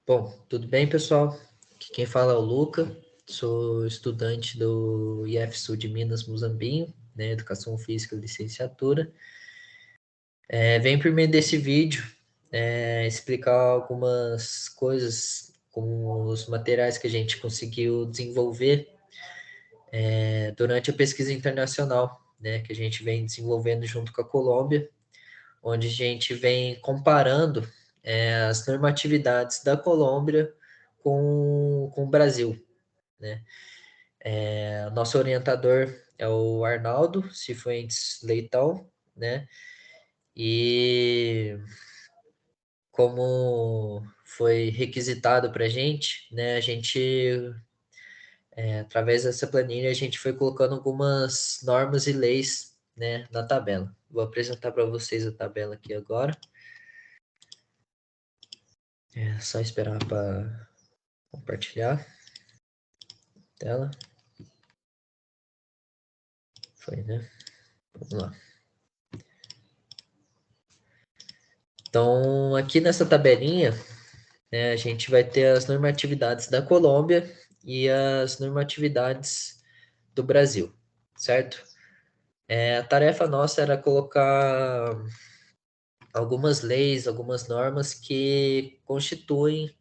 Bom, tudo bem, pessoal? Aqui quem fala é o Luca, sou estudante do IF Sul de Minas, Muzambinho, né, Educação Física Licenciatura. Venho por meio desse vídeo explicar algumas coisas com os materiais que a gente conseguiu desenvolver durante a pesquisa internacional, né, que a gente vem desenvolvendo junto com a Colômbia, onde a gente vem comparando as normatividades da Colômbia com o Brasil, né? Nosso orientador é o Arnaldo Cifuentes Leitão, né? E como foi requisitado para a gente, né? A gente, através dessa planilha, a gente foi colocando algumas normas e leis, né, na tabela. Vou apresentar para vocês a tabela aqui agora. É só esperar para compartilhar a tela. Foi, né? Vamos lá. Então, aqui nessa tabelinha, né, a gente vai ter as normatividades da Colômbia e as normatividades do Brasil, certo? A tarefa nossa era colocar algumas leis, algumas normas que constituem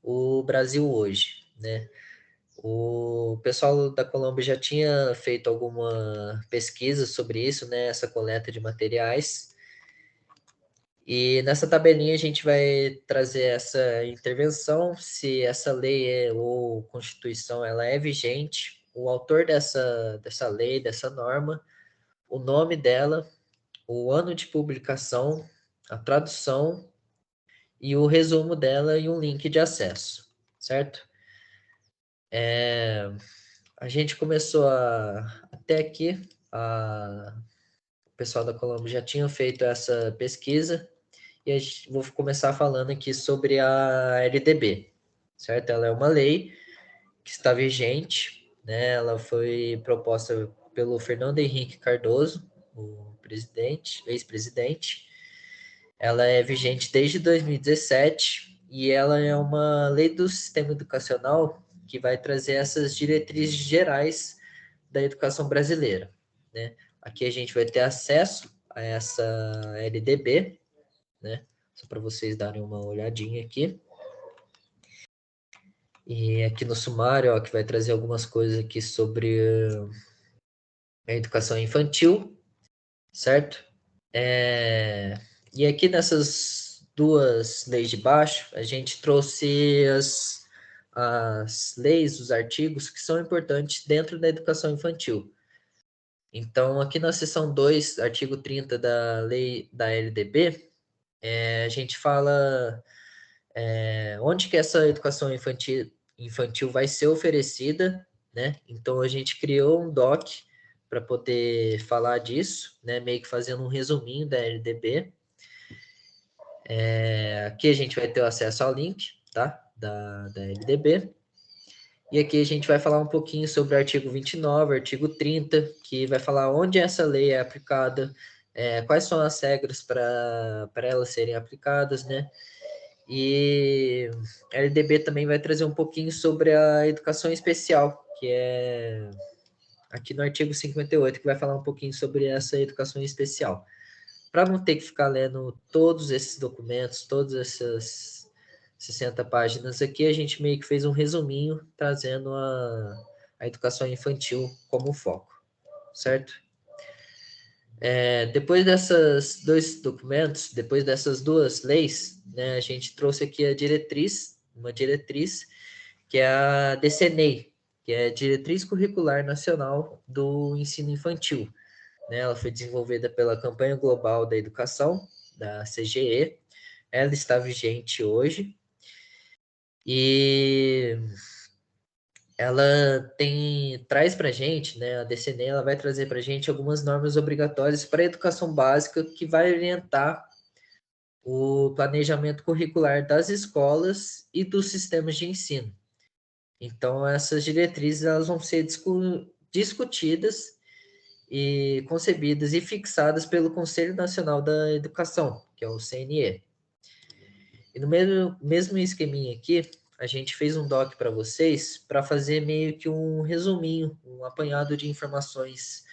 o Brasil hoje, né? O pessoal da Colômbia já tinha feito alguma pesquisa sobre isso, né? Essa coleta de materiais. E nessa tabelinha a gente vai trazer essa intervenção, se essa lei ou Constituição ela é vigente, o autor dessa lei, dessa norma, o nome dela, o ano de publicação, a tradução e o resumo dela e um link de acesso, certo? A gente começou até aqui, o pessoal da Colômbia já tinha feito essa pesquisa, e vou começar falando aqui sobre a LDB, certo? Ela é uma lei que está vigente, né? Ela foi proposta pelo Fernando Henrique Cardoso, o presidente, ex-presidente. Ela é vigente desde 2017 e ela é uma lei do sistema educacional que vai trazer essas diretrizes gerais da educação brasileira, né? Aqui a gente vai ter acesso a essa LDB, né? Só para vocês darem uma olhadinha aqui. E aqui no sumário, ó, que vai trazer algumas coisas aqui sobre a educação infantil, certo? E aqui nessas duas leis de baixo, a gente trouxe as leis, os artigos que são importantes dentro da educação infantil. Então, aqui na seção 2, artigo 30 da lei da LDB, a gente fala onde que essa educação infantil vai ser oferecida, né? Então a gente criou um doc para poder falar disso, né? Meio que fazendo um resuminho da LDB. Aqui a gente vai ter o acesso ao link, tá? Da LDB. E aqui a gente vai falar um pouquinho sobre o artigo 29, artigo 30, que vai falar onde essa lei é aplicada, quais são as regras para elas serem aplicadas, né? E a LDB também vai trazer um pouquinho sobre a educação especial, que é aqui no artigo 58, que vai falar um pouquinho sobre essa educação especial. Para não ter que ficar lendo todos esses documentos, todas essas 60 páginas aqui, a gente meio que fez um resuminho, trazendo a educação infantil como foco, certo? Depois desses dois documentos, depois dessas duas leis, né, a gente trouxe aqui a diretriz, uma diretriz, que é a DCNEI, que é a Diretriz Curricular Nacional do Ensino Infantil. Né? Ela foi desenvolvida pela Campanha Global da Educação, da CGE. Ela está vigente hoje. E ela traz para a gente, né, a DCNE, ela vai trazer para a gente algumas normas obrigatórias para a educação básica que vai orientar o planejamento curricular das escolas e dos sistemas de ensino. Então, essas diretrizes elas vão ser discutidas e concebidas e fixadas pelo Conselho Nacional da Educação, que é o CNE. E no mesmo esqueminha aqui, a gente fez um doc para vocês para fazer meio que um resuminho, um apanhado de informações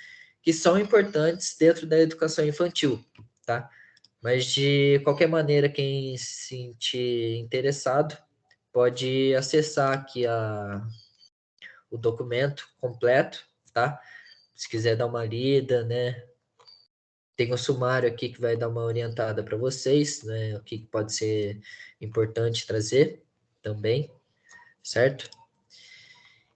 que são importantes dentro da educação infantil, tá? Mas de qualquer maneira, quem se sentir interessado pode acessar aqui o documento completo, tá? Se quiser dar uma lida, né? Tem um sumário aqui que vai dar uma orientada para vocês, né? O que pode ser importante trazer também, certo?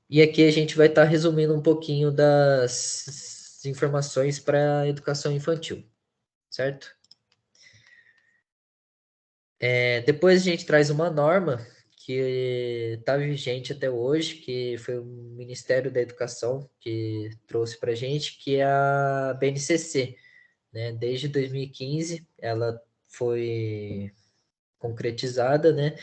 E aqui a gente vai estar resumindo um pouquinho das informações para a educação infantil, certo? Depois a gente traz uma norma que está vigente até hoje, que foi o Ministério da Educação que trouxe para a gente, que é a BNCC, né? Desde 2015 ela foi concretizada, né?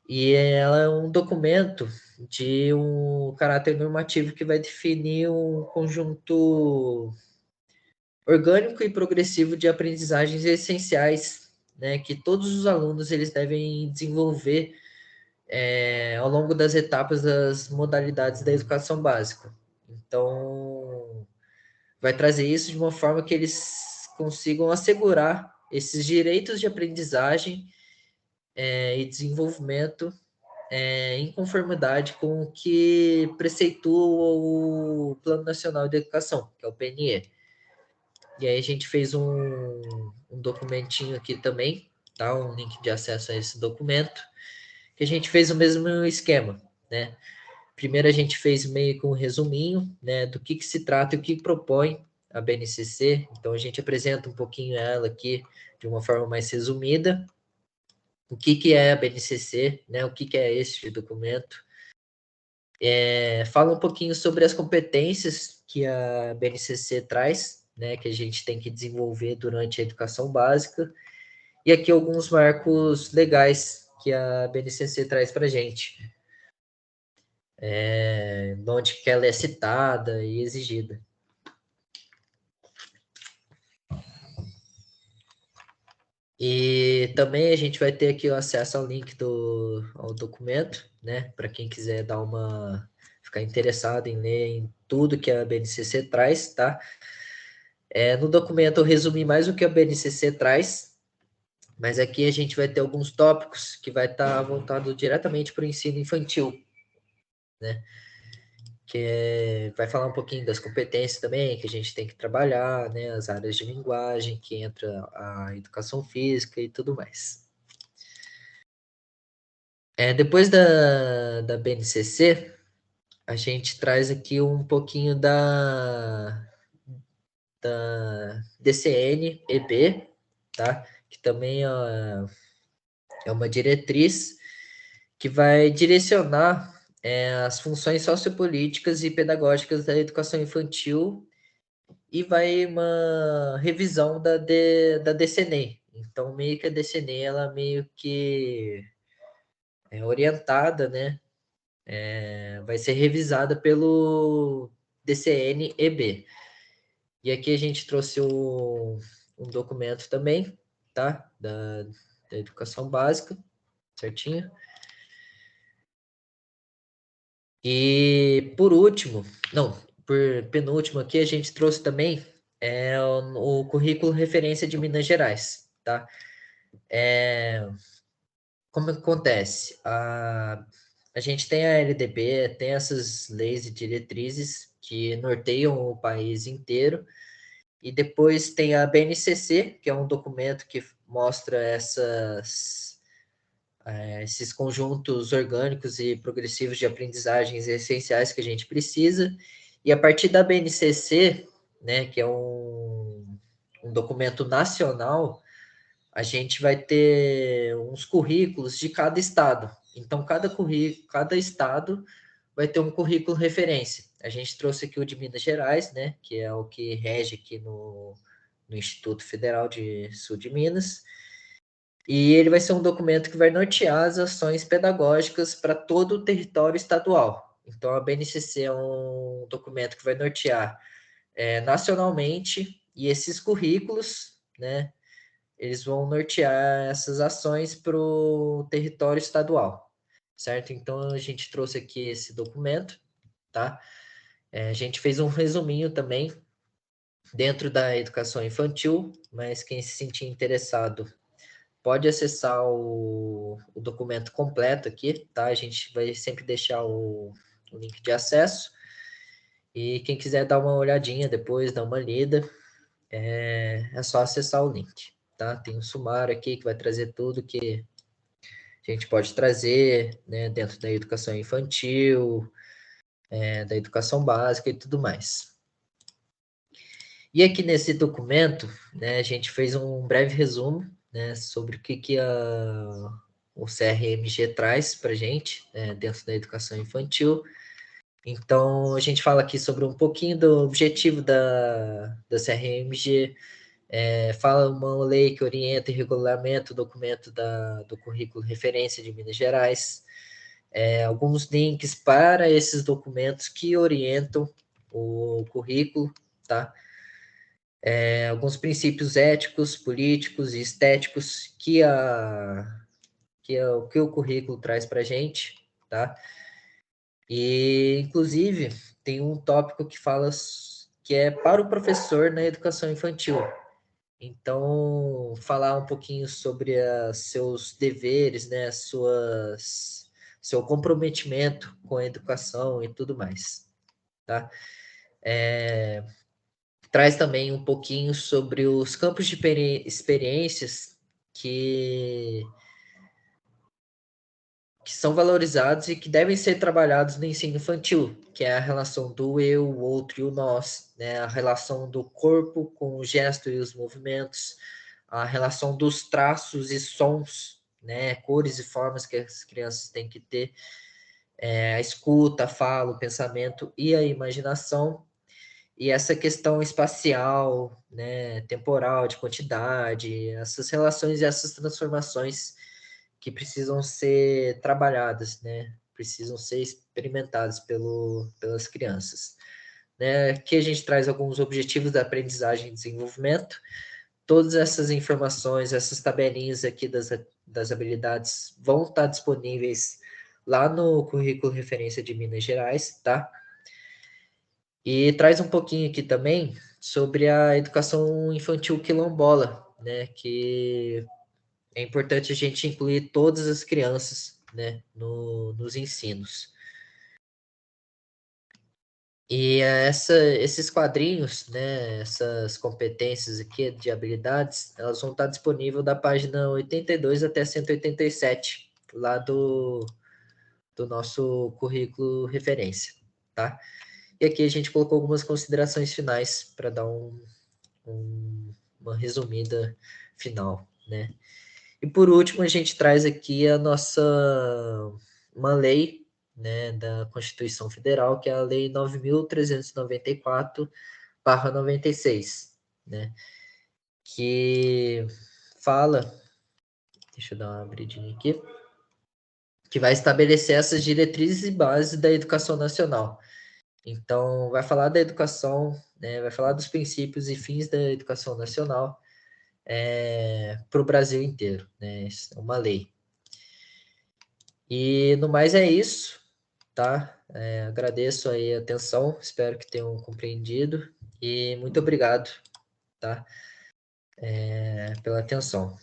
E ela é um documento de um caráter normativo que vai definir um conjunto orgânico e progressivo de aprendizagens essenciais, né, que todos os alunos eles devem desenvolver ao longo das etapas das modalidades da educação básica. Então, vai trazer isso de uma forma que eles consigam assegurar esses direitos de aprendizagem e desenvolvimento em conformidade com o que preceitua o Plano Nacional de Educação, que é o PNE. E aí a gente fez um documentinho aqui também, tá? Um link de acesso a esse documento, que a gente fez o mesmo esquema, né? Primeiro a gente fez meio que um resuminho, né, do que se trata e o que propõe a BNCC. Então a gente apresenta um pouquinho ela aqui de uma forma mais resumida. O que é a BNCC, né? O que é este documento? Fala um pouquinho sobre as competências que a BNCC traz, né, que a gente tem que desenvolver durante a educação básica, e aqui alguns marcos legais que a BNCC traz para a gente, onde que ela é citada e exigida. E também a gente vai ter aqui o acesso ao link ao documento, né, para quem quiser ficar interessado em ler em tudo que a BNCC traz, tá? No documento eu resumi mais o que a BNCC traz, mas aqui a gente vai ter alguns tópicos que vai estar voltado diretamente para o ensino infantil, né? Vai falar um pouquinho das competências também que a gente tem que trabalhar, né? As áreas de linguagem, que entra a educação física e tudo mais. Depois da BNCC, a gente traz aqui um pouquinho da DCN-EB, tá? Que também é uma diretriz que vai direcionar as funções sociopolíticas e pedagógicas da educação infantil e vai uma revisão da DCNE. Então, meio que a DCNE, ela meio que é orientada, né? Vai ser revisada pelo DCN-EB. E aqui a gente trouxe um documento também, tá? Da educação básica, certinho? E por último, não, por penúltimo aqui, a gente trouxe também o currículo referência de Minas Gerais, tá? Como acontece? A gente tem a LDB, tem essas leis e diretrizes que norteiam o país inteiro, e depois tem a BNCC, que é um documento que mostra esses conjuntos orgânicos e progressivos de aprendizagens essenciais que a gente precisa. E a partir da BNCC, né, que é um documento nacional, a gente vai ter uns currículos de cada estado. Então, cada estado vai ter um currículo referência. A gente trouxe aqui o de Minas Gerais, né, que é o que rege aqui no Instituto Federal de Sul de Minas. E ele vai ser um documento que vai nortear as ações pedagógicas para todo o território estadual. Então, a BNCC é um documento que vai nortear nacionalmente, e esses currículos, né, eles vão nortear essas ações para o território estadual, certo? Então, a gente trouxe aqui esse documento, tá? A gente fez um resuminho também dentro da educação infantil, mas quem se sentir interessado pode acessar o documento completo aqui, tá? A gente vai sempre deixar o link de acesso. E quem quiser dar uma olhadinha depois, dar uma lida, é só acessar o link, tá? Tem um sumário aqui que vai trazer tudo que a gente pode trazer, né, dentro da educação infantil, da educação básica e tudo mais. E aqui nesse documento, né, a gente fez um breve resumo, né, sobre o que o CRMG traz para a gente, né, dentro da educação infantil. Então, a gente fala aqui sobre um pouquinho do objetivo da CRMG, fala uma lei que orienta e regulamenta o documento do currículo referência de Minas Gerais, alguns links para esses documentos que orientam o currículo, tá? Alguns princípios éticos, políticos e estéticos que o currículo traz para a gente, tá? E, inclusive, tem um tópico que fala que é para o professor na educação infantil. Então, falar um pouquinho sobre seus deveres, né, seu comprometimento com a educação e tudo mais, tá? Traz também um pouquinho sobre os campos de experiências que são valorizados e que devem ser trabalhados no ensino infantil, que é a relação do eu, o outro e o nós, né? A relação do corpo com o gesto e os movimentos, a relação dos traços e sons, né? Cores e formas que as crianças têm que ter, a escuta, a fala, o pensamento e a imaginação, e essa questão espacial, né, temporal, de quantidade, essas relações e essas transformações que precisam ser trabalhadas, né, precisam ser experimentadas pelas crianças. Né? Aqui a gente traz alguns objetivos da aprendizagem e desenvolvimento. Todas essas informações, essas tabelinhas aqui das habilidades vão estar disponíveis lá no currículo referência de Minas Gerais, tá? E traz um pouquinho aqui também sobre a educação infantil quilombola, né? Que é importante a gente incluir todas as crianças, né? Nos ensinos. E esses quadrinhos, né? Essas competências aqui de habilidades, elas vão estar disponíveis da página 82 até 187, lá do nosso currículo referência, tá? E aqui a gente colocou algumas considerações finais para dar uma resumida final, né? E por último, a gente traz aqui uma lei, né, da Constituição Federal, que é a Lei 9.394/96, né? Que fala, deixa eu dar uma abridinha aqui, que vai estabelecer essas diretrizes e bases da educação nacional. Então, vai falar da educação, né, vai falar dos princípios e fins da educação nacional para o Brasil inteiro, né? Isso é uma lei. E no mais é isso, tá? Agradeço aí a atenção, espero que tenham compreendido e muito obrigado, tá? Pela atenção.